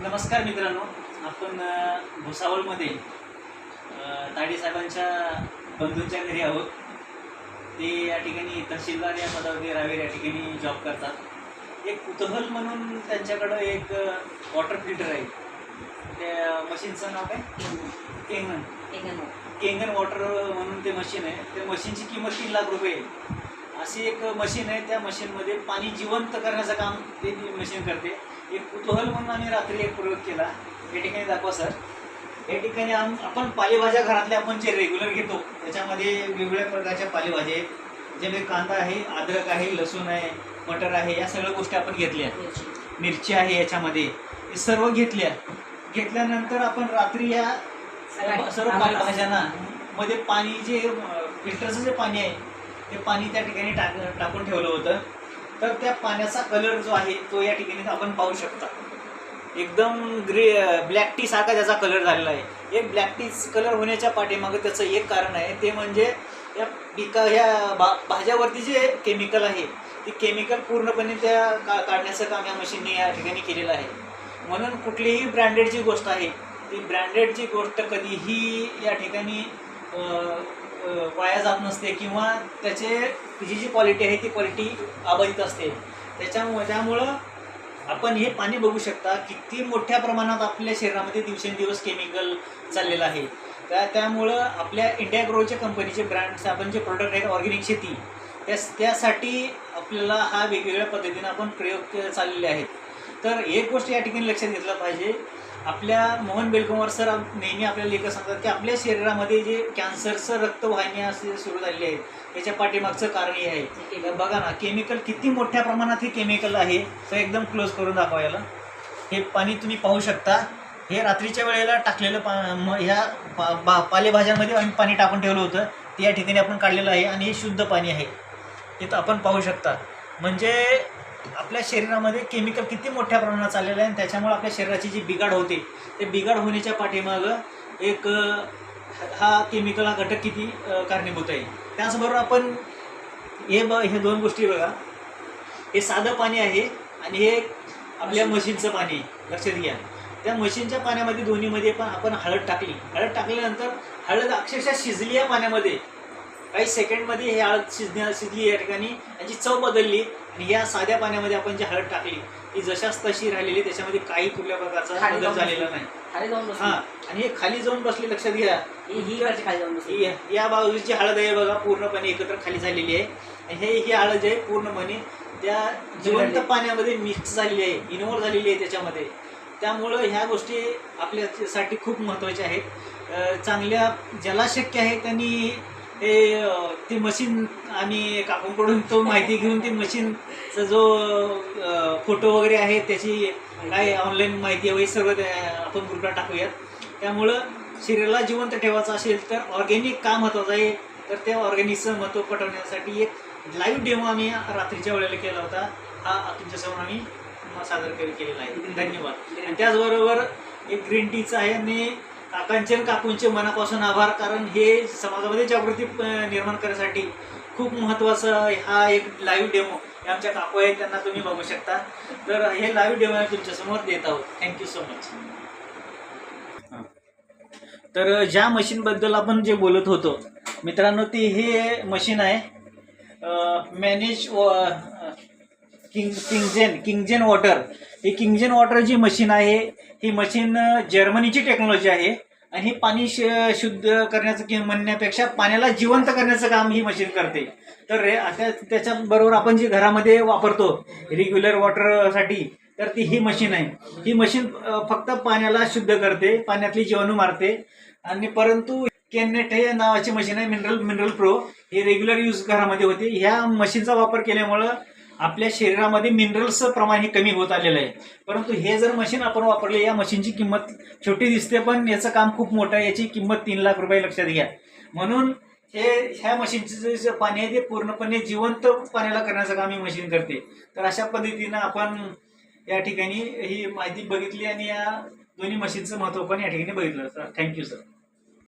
नमस्कार मित्रांनो, आपण भुसावळमध्ये ताडी साहेबांच्या बंधूंच्या घरी आहोत. ते या ठिकाणी तहसीलदार या पदावरती रावेर या ठिकाणी जॉब करतात. एक कुतूहल म्हणून त्यांच्याकडं एक वॉटर फिल्टर आहे. त्या मशीनचं नाव काय? केंगन वॉटर म्हणून ते मशीन आहे. त्या मशीनची किंमत 3 लाख रुपये आहे. अशी एक मशीन आहे. त्या मशीनमध्ये पाणी जिवंत करण्याचं काम ते मशीन करते. एक कुतूहल म्हणून आम्ही रात्री एक प्रयोग केला. या ठिकाणी दाखवा सर. या ठिकाणी आपण पालेभाज्या घरातल्या आपण जे रेग्युलर घेतो त्याच्यामध्ये वेगवेगळ्या प्रकारच्या पालेभाज्या आहेत. ज्यामध्ये कांदा आहे, अद्रक आहे, लसूण आहे, मटर आहे, या सगळ्या गोष्टी आपण घेतल्या. मिरची आहे याच्यामध्ये. हे सर्व घेतल्यानंतर आपण रात्री या सर्व पालेभाज्यांना मध्ये पाणी जे फिल्टरचं जे पाणी आहे ते पाणी त्या ठिकाणी टाकून ठेवलं होतं. तर त्या पाण्याचा कलर जो आहे तो या ठिकाणी आपण पाहू शकता. एकदम ब्लॅक टी सारखा त्याचा कलर झालेला आहे. एक ब्लॅक टी कलर होण्याच्या पाठीमागं त्याचं एक कारण आहे, ते म्हणजे ह्या भाज्यावरती जे केमिकल आहे ते केमिकल पूर्णपणे त्या काढण्याचं काम या मशीनने या ठिकाणी केलेलं आहे. म्हणून कुठलीही ब्रँडेडची गोष्ट आहे ती ब्रँडेडची गोष्ट कधीही या ठिकाणी वाया जात नसते किंवा त्याची जी क्वालिटी आहे ती क्वालिटी अबाधित असते. त्यामुळं आपण हे पाणी बघू शकता किती मोठ्या प्रमाणात आपल्या शरीरामध्ये दिवसेंदिवस केमिकल चाललेलं आहे. त्यामुळं आपल्या इंडिया ॲग्रोच्या कंपनीचे ब्रँड्स आपण जे प्रोडक्ट आहेत ऑर्गॅनिक शेती त्यासाठी आपल्याला हा वेगवेगळ्या पद्धतीने आपण प्रयोग चाललेले आहेत. तर एक गोष्ट या ठिकाणी लक्षात घेतलं पाहिजे. आपल्या मोहन बेलकुमार सर नेहमी आपल्याला एकच सांगतात की आपल्या शरीरामध्ये जे कॅन्सरचं रक्तवाहिन्या असे सुरू झालेले आहेत त्याच्या पाठीमागचं कारण हे आहे. बघा ना, केमिकल किती मोठ्या प्रमाणात हे केमिकल आहे. तर एकदम क्लोज करून दाखवायला हे पाणी तुम्ही पाहू शकता. हे रात्रीच्या वेळेला टाकलेलं ह्या पालेभाज्यांमध्ये आम्ही पाणी टाकून ठेवलं होतं. ते या ठिकाणी आपण काढलेलं आहे आणि हे शुद्ध पाणी आहे. हे तर आपण पाहू शकता. म्हणजे आपल्या शरीरामध्ये केमिकल किती मोठ्या प्रमाणात चाललेलं आहे आणि त्याच्यामुळे आपल्या शरीराची जी बिघाड होते ते बिघाड होण्याच्या पाठीमागं एक हा केमिकल हा घटक किती कारणीभूत आहे. त्याचबरोबर आपण हे दोन गोष्टी बघा. हे साधं पाणी आहे आणि हे आपल्या मशीनचं पाणी लक्षात घ्या. त्या मशीनच्या पाण्यामध्ये दोन्हीमध्ये पण आपण हळद टाकल्यानंतर हळद अक्षरशः शिजली या पाण्यामध्ये. काही सेकंडमध्ये हे हळद शिजली या ठिकाणी, याची चव बदलली. आणि या साध्या पाण्यामध्ये आपण जी हळद टाकली ती जशाच तशी राहिलेली, त्याच्यामध्ये काही कुठल्या प्रकारचा बदल झालेला नाही. हां, आणि हे खाली जाऊन बसली. लक्षात घ्या, या बाजूची हळद आहे बघा पूर्णपणे एकत्र खाली झालेली आहे. आणि ही हळद आहे पूर्णपणे त्या जिवंत पाण्यामध्ये मिक्स झालेली आहे, इन्व्हॉल्व झालेली आहे त्याच्यामध्ये. त्यामुळं ह्या गोष्टी आपल्यासाठी खूप महत्त्वाच्या आहेत. चांगल्या ज्याला शक्य आहे त्यांनी ती मशीन आम्ही काकूंकडून तो माहिती घेऊन ती मशीनचा जो फोटो वगैरे आहे त्याची काय ऑनलाईन माहिती वगैरे सर्व आपण ग्रुपला टाकूयात. त्यामुळं शरीराला जिवंत ठेवायचं असेल तर ऑर्गॅनिक का महत्त्वाचं आहे, तर त्या ऑर्गॅनिकचं महत्त्व पटवण्यासाठी एक लाईव्ह डेमो आम्ही रात्रीच्या वेळेला केला होता. हा तुमच्यासमोर आम्ही सादर केलेला आहे. धन्यवाद. आणि त्याचबरोबर एक ग्रीन टीचं आहे आणि काकूंचे मनापासून आभार, कारण हे समाजामध्ये जागृती निर्माण करण्यासाठी खूप महत्त्वाचं हा एक लाईव्ह डेमो आमच्या काकू आहेत, त्यांना तुम्ही बघू शकता. तर हे लाईव्ह डेमो आम्ही तुमच्यासमोर देत आहोत. Thank you so much. तर ज्या मशीनबद्दल आपण जे बोलत होतो मित्रांनो, ती हे मशीन आहे मॅनेज किंगजेन वॉटर. ही किंगजेन वॉटर जी मशीन आहे ही मशीन जर्मनीची टेक्नॉलॉजी आहे. आणि हे पाणी शुद्ध करण्याचं म्हणण्यापेक्षा पाण्याला जिवंत करण्याचं काम ही मशीन करते. तर त्याच्याबरोबर आपण जी घरामध्ये वापरतो रेग्युलर वॉटरसाठी, तर ती ही मशीन आहे. ही मशीन फक्त पाण्याला शुद्ध करते, पाण्यातली जीवाणू मारते. आणि परंतु केनेट हे नावाची मशीन आहे, मिनरल प्रो. हे रेग्युलर यूज घरामध्ये होते. ह्या मशीनचा वापर केल्यामुळं आपल्या शरीरामध्ये मिनरल्सचं प्रमाण हे कमी होत आलेलं आहे. परंतु हे जर मशीन आपण वापरले, या मशीनची किंमत छोटी दिसते पण याचं काम खूप मोठं आहे. याची किंमत 3 लाख रुपये लक्षात घ्या. म्हणून ह्या मशीनचं जे पाणी आहे ते पूर्णपणे जिवंत पाण्याला करण्याचं काम ही मशीन करते. तर अशा पद्धतीनं आपण या ठिकाणी ही माहिती बघितली आणि या दोन्ही मशीनचं महत्त्व पण या ठिकाणी बघितलं. तर थँक्यू सर.